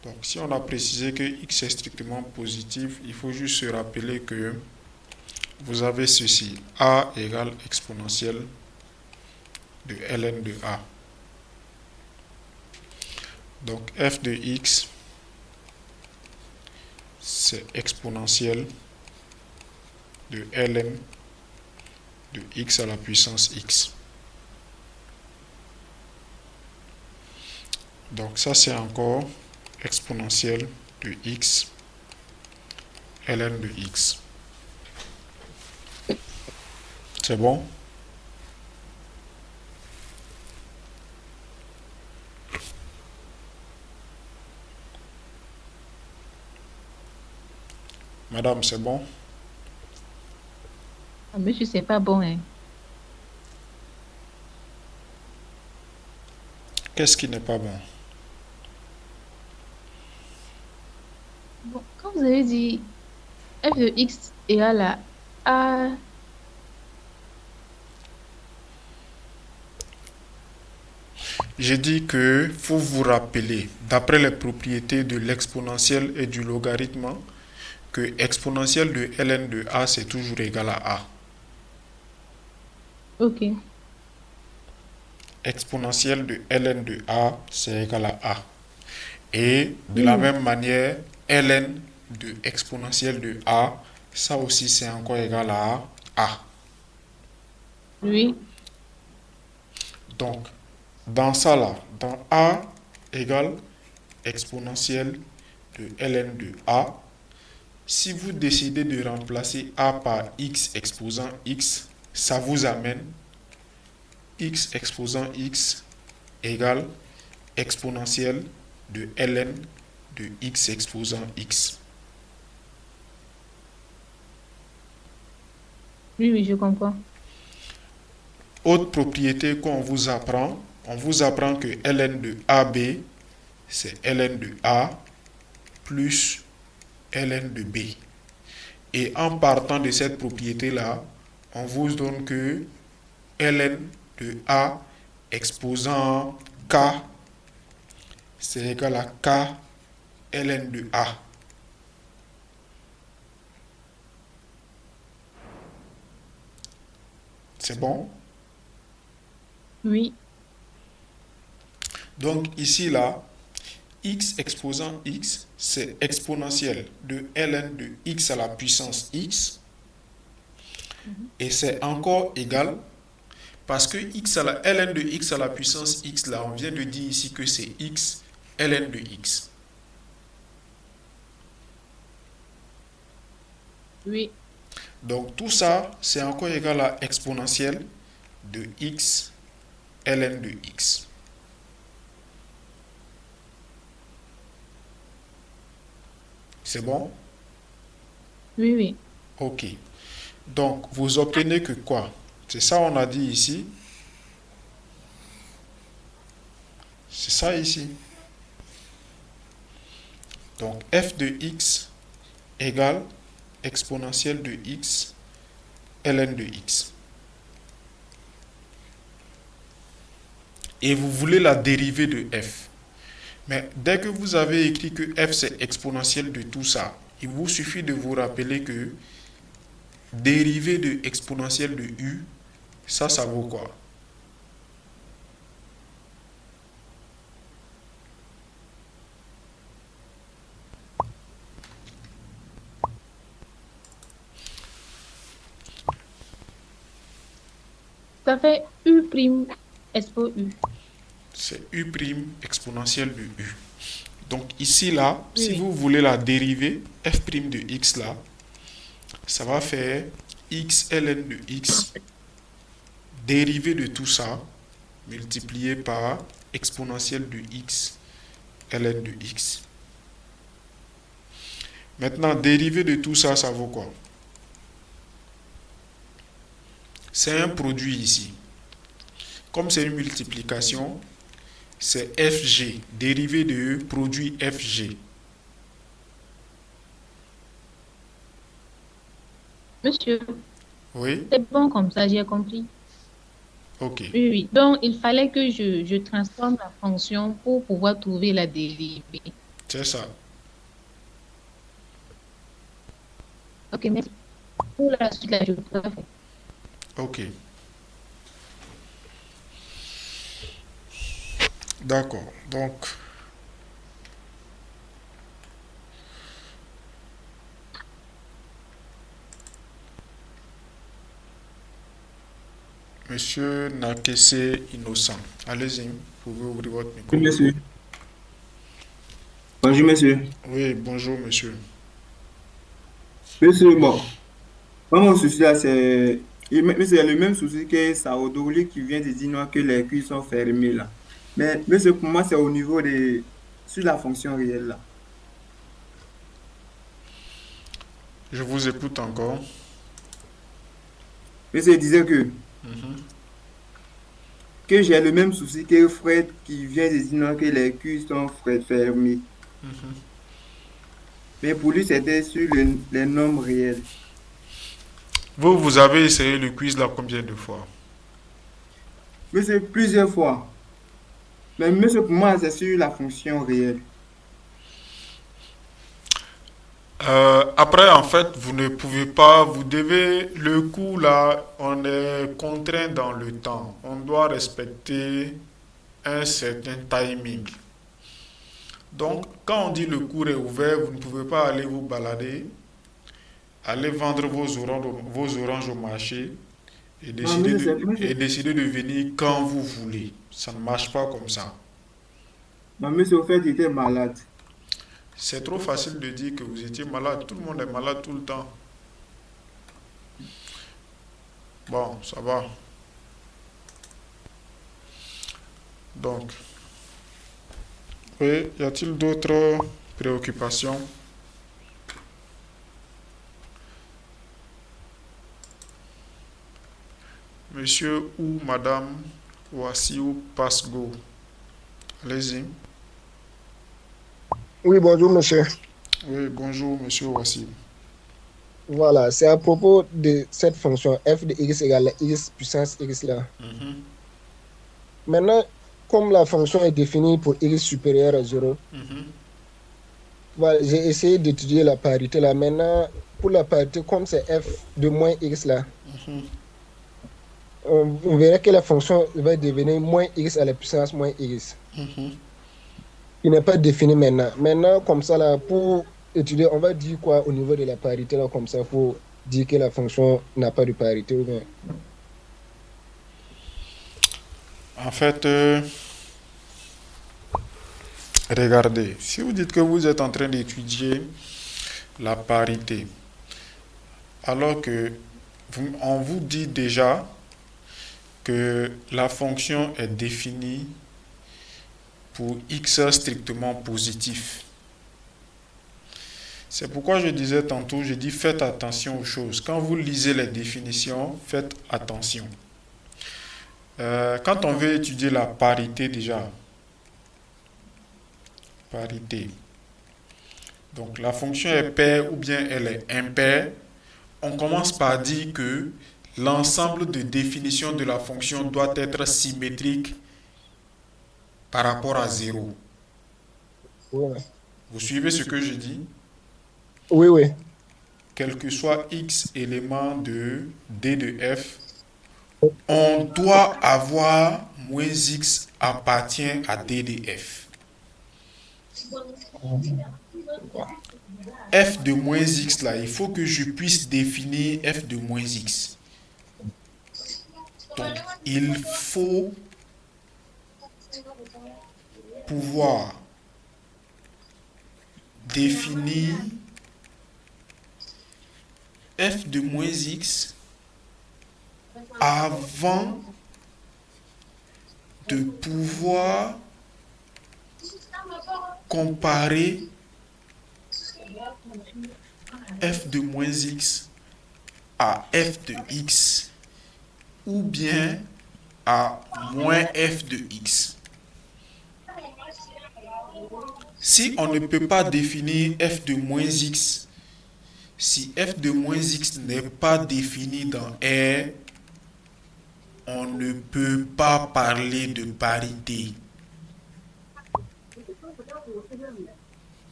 Donc, si on a précisé que x est strictement positif, il faut juste se rappeler que vous avez ceci. A égale exponentielle de ln de a. Donc, f de x, c'est exponentielle de ln de x à la puissance x. Donc, ça, c'est encore exponentielle de x, ln de x. C'est bon? Madame, c'est bon? Ah, monsieur, c'est pas bon, hein. Qu'est-ce qui n'est pas bon? Bon, quand vous avez dit f de x égale à a, J'ai dit que faut vous rappeler, d'après les propriétés de l'exponentielle et du logarithme, que exponentielle de ln de a, c'est toujours égal à a. ok. Exponentielle de ln de a, c'est égal à a. Et de Oui, la oui. même manière, ln de exponentielle de a, ça aussi c'est encore égal à a. Oui, Donc, dans ça là, dans a égale exponentielle de ln de a, si vous décidez de remplacer a par x exposant x, ça vous amène x exposant x égale exponentielle de ln de x exposant x. oui, oui, je comprends. Autre propriété qu'on vous apprend, on vous apprend que ln de AB, c'est ln de A plus ln de B. Et en partant de cette propriété-là, on vous donne que ln de A exposant K, c'est égal à K ln de A. C'est bon? Oui, Donc ici, là, x exposant x, c'est exponentielle de ln de x à la puissance x. mhm, Et c'est encore égal, parce que x à la ln de x à la puissance x, là, on vient de dire ici que c'est x ln de x. oui, Donc tout ça, c'est encore égal à exponentielle de x ln de x. C'est bon? oui, oui. Ok. Donc vous obtenez que quoi? C'est ça on a dit ici. C'est ça ici. Donc f de x égale exponentielle de x ln de x. Et vous voulez la dérivée de f. Mais dès que vous avez écrit que f c'est exponentielle de tout ça, il vous suffit de vous rappeler que dérivée de exponentielle de u, ça vaut quoi? Ça fait u prime expo u. C'est u' exponentielle de u. Donc ici, là, Oui, si oui. vous voulez la dérivée, f' de x, là, ça va faire x ln de x, dérivée de tout ça, multiplié par exponentielle de x ln de x. Maintenant, dérivée de tout ça, ça vaut quoi? C'est un produit ici. Comme c'est une multiplication, c'est fg, dérivé de produit fg. Monsieur, Oui? c'est bon comme ça, j'ai compris. Ok. Oui, oui. Donc, il fallait que je transforme la fonction pour pouvoir trouver la dérivée. C'est ça. Ok, merci. Pour la suite, là, je préfère. Ok. D'accord. Donc, Monsieur Nakese Innocent, allez-y, vous pouvez ouvrir votre Oui, micro. monsieur. Bonjour, monsieur. Oui, bonjour, monsieur. Monsieur, bon, moi, mon souci là, mais c'est le même souci que Saodouli qui vient de dire non, que les cuisses sont fermées là. Mais monsieur, pour moi, c'est au niveau de, sur la fonction réelle là. Je vous écoute encore. Monsieur il disait Mhm, que j'ai le même souci que Fred qui vient de dire non, que les cuisses sont fermées. mhm. Mais pour lui, c'était sur les normes réelles. Vous avez essayé le quiz là combien de fois? Monsieur, plusieurs fois. Mais monsieur, pour moi, c'est sur la fonction réelle. Après, en fait, vous ne pouvez pas, vous devez, le coup là, on est contraint dans le temps. On doit respecter un certain timing. Donc, quand on dit le cours est ouvert, vous ne pouvez pas aller vous balader, aller vendre vos oranges au marché Non, monsieur, et décider de venir quand vous voulez. Ça ne marche pas comme ça. non, monsieur, au fait, il était malade. C'est trop facile de dire que vous étiez malade. Tout le monde est malade tout le temps. Bon, ça va. Donc, oui, y a-t-il d'autres préoccupations? Monsieur ou Madame Wassiou Pasgo. Allez-y. Oui, bonjour, monsieur. Oui, bonjour, monsieur Wassiou. Voilà, c'est à propos de cette fonction f de x égale x puissance x là. Mhm, Maintenant, comme la fonction est définie pour x supérieur à 0, mhm, voilà, j'ai essayé d'étudier la parité là. Maintenant, pour la parité, comme c'est f de moins x là, mhm. on verrait que la fonction va devenir moins x à la puissance moins x, Mhm. qui n'est pas définie maintenant. Maintenant, comme ça là, pour étudier, on va dire quoi au niveau de la parité là, comme ça, pour dire que la fonction n'a pas de parité ou bien. En fait, regardez, si vous dites que vous êtes en train d'étudier la parité, alors que on vous dit déjà que la fonction est définie pour x strictement positif. C'est pourquoi je disais tantôt, je dis faites attention aux choses. Quand vous lisez les définitions, faites attention. Quand on veut étudier la parité déjà, parité, donc la fonction est paire ou bien elle est impaire, on commence par dire que l'ensemble de définitions de la fonction doit être symétrique par rapport à zéro. Ouais. Vous suivez ce que je dis? Oui, oui. Quel que soit x élément de d de f, on doit avoir moins x appartient à d de f. F de moins x là, il faut que je puisse définir f de moins x. Donc, il faut pouvoir définir f de moins x avant de pouvoir comparer f de moins x à f de x ou bien à moins f de x. Si on ne peut pas définir f de moins x, si f de moins x n'est pas défini dans R, on ne peut pas parler de parité.